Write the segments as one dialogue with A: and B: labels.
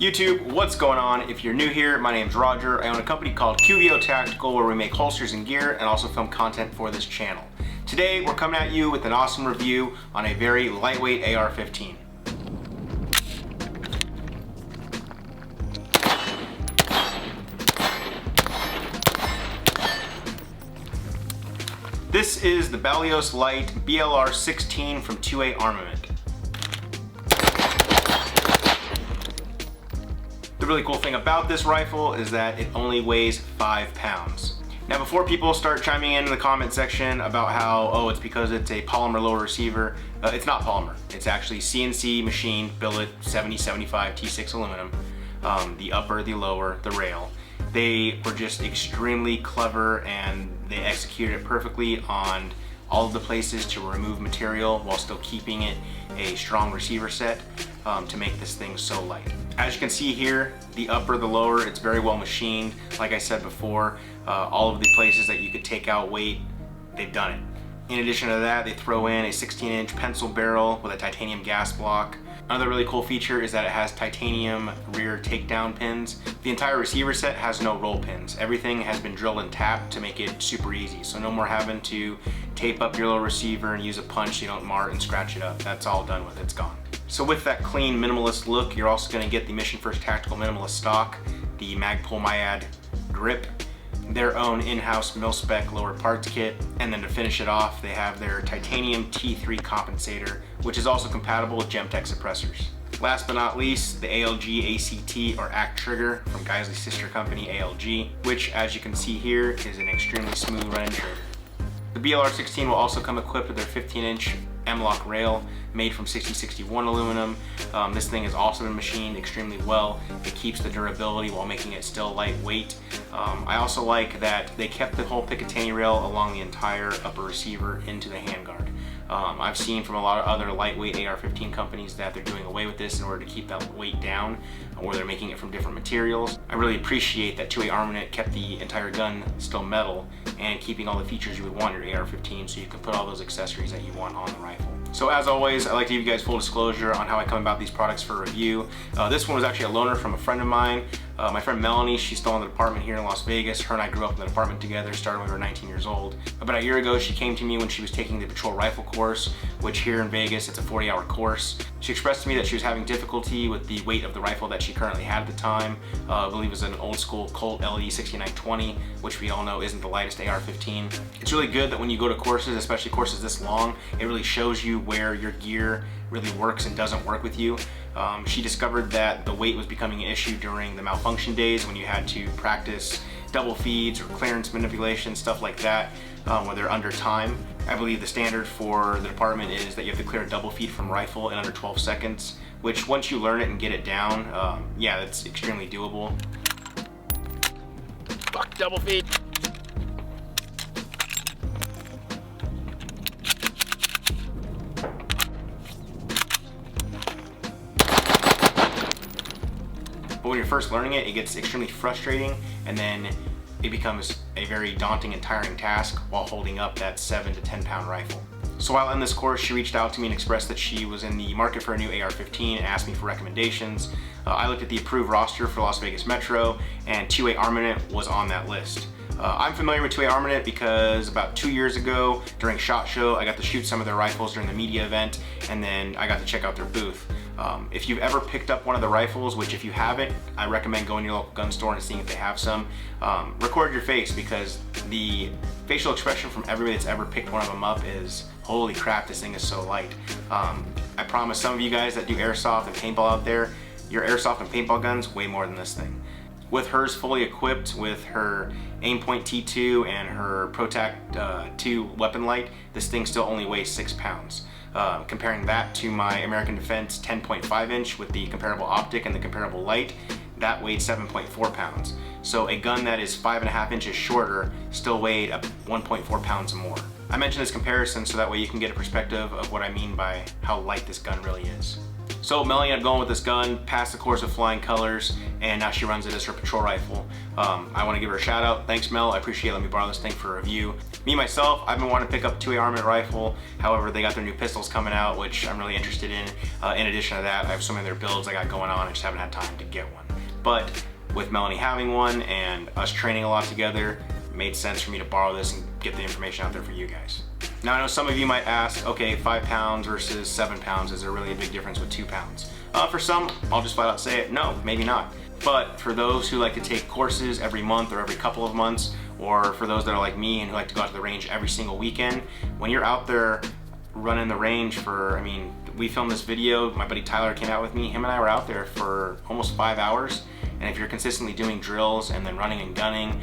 A: YouTube, what's going on? If you're new here, my name's Roger. I own a company called QVO Tactical where we make holsters and gear and also film content for this channel. Today, we're coming at you with an awesome review on a very lightweight AR-15. This is the Balios Light BLR-16 from 2A Armament. The really cool thing about this rifle is that it only weighs 5 pounds. Now before people start chiming in the comment section about how, oh, it's because it's a polymer lower receiver, it's not polymer. It's actually CNC machined billet 7075 T6 aluminum. The upper, the lower, the rail. They were just extremely clever and they executed it perfectly on all of the places to remove material while still keeping it a strong receiver set to make this thing so light. As you can see here, the upper, the lower, it's very well machined. Like I said before, all of the places that you could take out weight, they've done it. In addition to that, they throw in a 16-inch pencil barrel with a titanium gas block. Another really cool feature is that it has titanium rear takedown pins. The entire receiver set has no roll pins. Everything has been drilled and tapped to make it super easy. So no more having to tape up your little receiver and use a punch so you don't mar and scratch it up. That's all done with, it's gone. So with that clean minimalist look, you're also gonna get the Mission First Tactical Minimalist stock, the Magpul Myad grip, their own in-house mil-spec lower parts kit, and then to finish it off, they have their titanium T3 compensator, which is also compatible with Gemtech suppressors. Last but not least, the ALG ACT or ACT trigger from Geisley's sister company ALG, which as you can see here is an extremely smooth running trigger. The BLR-16 will also come equipped with their 15-inch M-LOK rail made from 6061 aluminum. This thing has also been machined extremely well. It keeps the durability while making it still lightweight. I also like that they kept the whole Picatinny rail along the entire upper receiver into the handguard. I've seen from a lot of other lightweight AR-15 companies that they're doing away with this in order to keep that weight down, or they're making it from different materials. I really appreciate that 2A Armament kept the entire gun still metal and keeping all the features you would want in your AR-15 so you can put all those accessories that you want on the rifle. So as always, I like to give you guys full disclosure on how I come about these products for review. This one was actually a loaner from a friend of mine. My friend Melanie, she's still in the department here in Las Vegas. Her and I grew up in the department together, started when we were 19 years old. About a year ago, she came to me when she was taking the patrol rifle course, which here in Vegas, it's a 40-hour course. She expressed to me that she was having difficulty with the weight of the rifle that she currently had at the time. I believe it was an old school Colt LE 6920, which we all know isn't the lightest AR-15. It's really good that when you go to courses, especially courses this long, it really shows you where your gear really works and doesn't work with you. She discovered that the weight was becoming an issue during the malfunction days when you had to practice double feeds or clearance manipulation, stuff like that, where they're under time. I believe the standard for the department is that you have to clear a double feed from rifle in under 12 seconds, which once you learn it and get it down, yeah, that's extremely doable.
B: Fuck double feed.
A: But when you're first learning it, it gets extremely frustrating, and then it becomes a very daunting and tiring task while holding up that 7 to 10 pound rifle. So while in this course, she reached out to me and expressed that she was in the market for a new AR-15 and asked me for recommendations. I looked at the approved roster for Las Vegas Metro, and 2A Armament was on that list. I'm familiar with 2A Armament because about 2 years ago during SHOT Show, I got to shoot some of their rifles during the media event, and then I got to check out their booth. If you've ever picked up one of the rifles, which if you haven't, I recommend going to your local gun store and seeing if they have some. Record your face, because the facial expression from everybody that's ever picked one of them up is, holy crap, this thing is so light. I promise some of you guys that do airsoft and paintball out there, your airsoft and paintball guns weigh more than this thing. With hers fully equipped with her Aimpoint T2 and her ProTac 2 weapon light, this thing still only weighs 6 pounds. Comparing that to my American Defense 10.5 inch with the comparable optic and the comparable light, that weighed 7.4 pounds. So a gun that is 5.5 inches shorter still weighed 1.4 pounds more. I mention this comparison so that way you can get a perspective of what I mean by how light this gun really is. So Melanie ended up going with this gun, passed the course with flying colors, and now she runs it as her patrol rifle. I want to give her a shout out. Thanks, Mel. I appreciate letting me borrow this thing for a review. Me, myself, I've been wanting to pick up a 2A Armament rifle. However, they got their new pistols coming out, which I'm really interested in. In addition to that, I have so many of their builds I got going on. I just haven't had time to get one. But with Melanie having one and us training a lot together, it made sense for me to borrow this and get the information out there for you guys. Now I know some of you might ask, okay, 5 pounds versus 7 pounds, is there really a big difference with 2 pounds? For some, I'll just flat out say it, no, maybe not. But for those who like to take courses every month or every couple of months, or for those that are like me and who like to go out to the range every single weekend, when you're out there running the range for, I mean, we filmed this video, my buddy Tyler came out with me, him and I were out there for almost 5 hours. And if you're consistently doing drills and then running and gunning,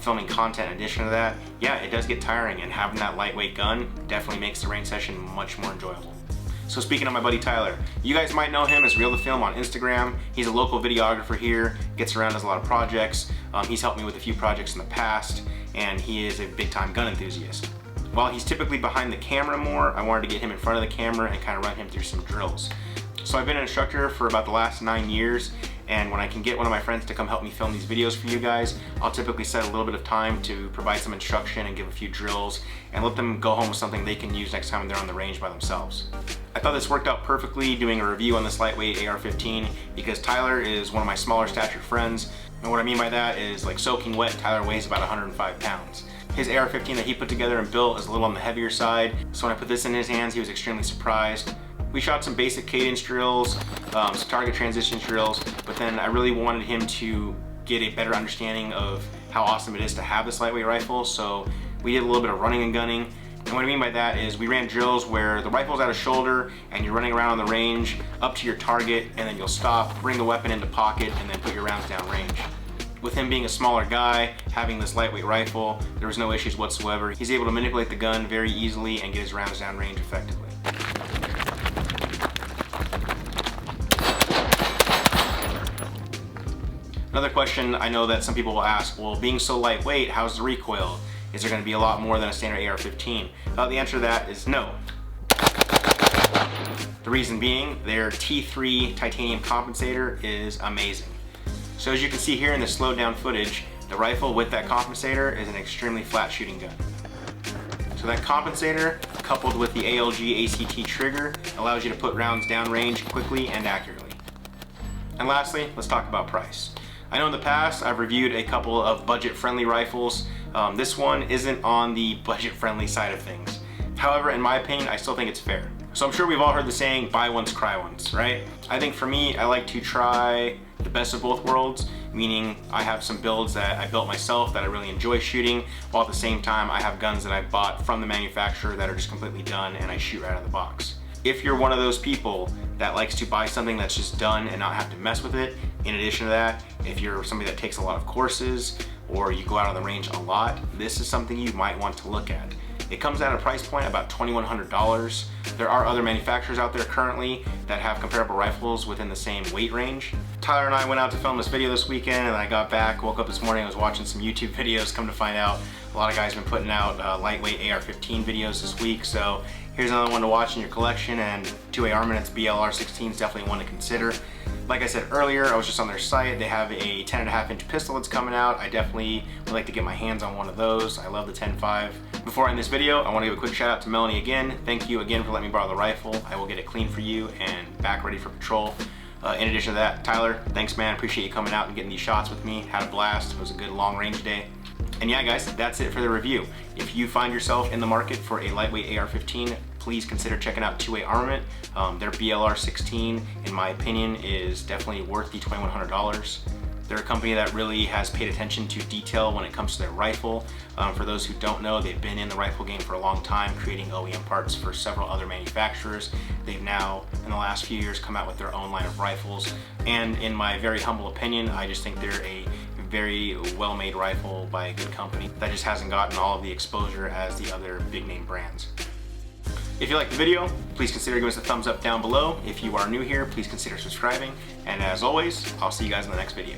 A: filming content in addition to that, yeah, it does get tiring, and having that lightweight gun definitely makes the range session much more enjoyable. So speaking of my buddy Tyler, you guys might know him as Real to Film on Instagram. He's a local videographer here, gets around, does a lot of projects. He's helped me with a few projects in the past, and he is a big time gun enthusiast. While he's typically behind the camera more, I wanted to get him in front of the camera and kind of run him through some drills. So I've been an instructor for about the last 9 years, and when I can get one of my friends to come help me film these videos for you guys, I'll typically set a little bit of time to provide some instruction and give a few drills and let them go home with something they can use next time they're on the range by themselves. I thought this worked out perfectly doing a review on this lightweight AR-15 because Tyler is one of my smaller stature friends, and what I mean by that is, like soaking wet, Tyler weighs about 105 pounds. His AR-15 that he put together and built is a little on the heavier side, so when I put this in his hands, he was extremely surprised. We shot some basic cadence drills, some target transition drills, but then I really wanted him to get a better understanding of how awesome it is to have this lightweight rifle, so we did a little bit of running and gunning. And what I mean by that is we ran drills where the rifle's at a shoulder and you're running around on the range up to your target, and then you'll stop, bring the weapon into pocket, and then put your rounds down range. With him being a smaller guy, having this lightweight rifle, there was no issues whatsoever. He's able to manipulate the gun very easily and get his rounds down range effectively. Another question I know that some people will ask, well, being so lightweight, how's the recoil? Is there going to be a lot more than a standard AR-15? The answer to that is no. The reason being, their T3 titanium compensator is amazing. So as you can see here in the slowed down footage, the rifle with that compensator is an extremely flat shooting gun. So that compensator, coupled with the ALG ACT trigger, allows you to put rounds down range quickly and accurately. And lastly, let's talk about price. I know in the past I've reviewed a couple of budget-friendly rifles. This one isn't on the budget-friendly side of things. However, in my opinion, I still think it's fair. So I'm sure we've all heard the saying, buy once, cry once, right? I think for me, I like to try the best of both worlds, meaning I have some builds that I built myself that I really enjoy shooting, while at the same time I have guns that I bought from the manufacturer that are just completely done and I shoot right out of the box. If you're one of those people that likes to buy something that's just done and not have to mess with it, in addition to that, if you're somebody that takes a lot of courses or you go out on the range a lot, this is something you might want to look at. It comes at a price point about $2,100. There are other manufacturers out there currently that have comparable rifles within the same weight range. Tyler and I went out to film this video this weekend, and I got back, woke up this morning, I was watching some YouTube videos. Come to find out, a lot of guys have been putting out lightweight AR-15 videos this week, so here's another one to watch in your collection, and 2A Armament BLR-16 is definitely one to consider. Like I said earlier, I was just on their site. They have a 10.5-inch pistol that's coming out. I definitely would like to get my hands on one of those. I love the 10.5. Before I end this video, I want to give a quick shout out to Melanie again. Thank you again for letting me borrow the rifle. I will get it clean for you and back ready for patrol. In addition to that, Tyler, thanks man. Appreciate you coming out and getting these shots with me. Had a blast. It was a good long range day. And yeah guys, that's it for the review. If you find yourself in the market for a lightweight AR-15, please consider checking out 2A Armament. Their BLR-16, in my opinion, is definitely worth the $2,100. They're a company that really has paid attention to detail when it comes to their rifle. For those who don't know, they've been in the rifle game for a long time, creating OEM parts for several other manufacturers. They've now, in the last few years, come out with their own line of rifles. And in my very humble opinion, I just think they're a very well-made rifle by a good company that just hasn't gotten all of the exposure as the other big name brands. If you liked the video, please consider giving us a thumbs up down below. If you are new here, please consider subscribing. And as always, I'll see you guys in the next video.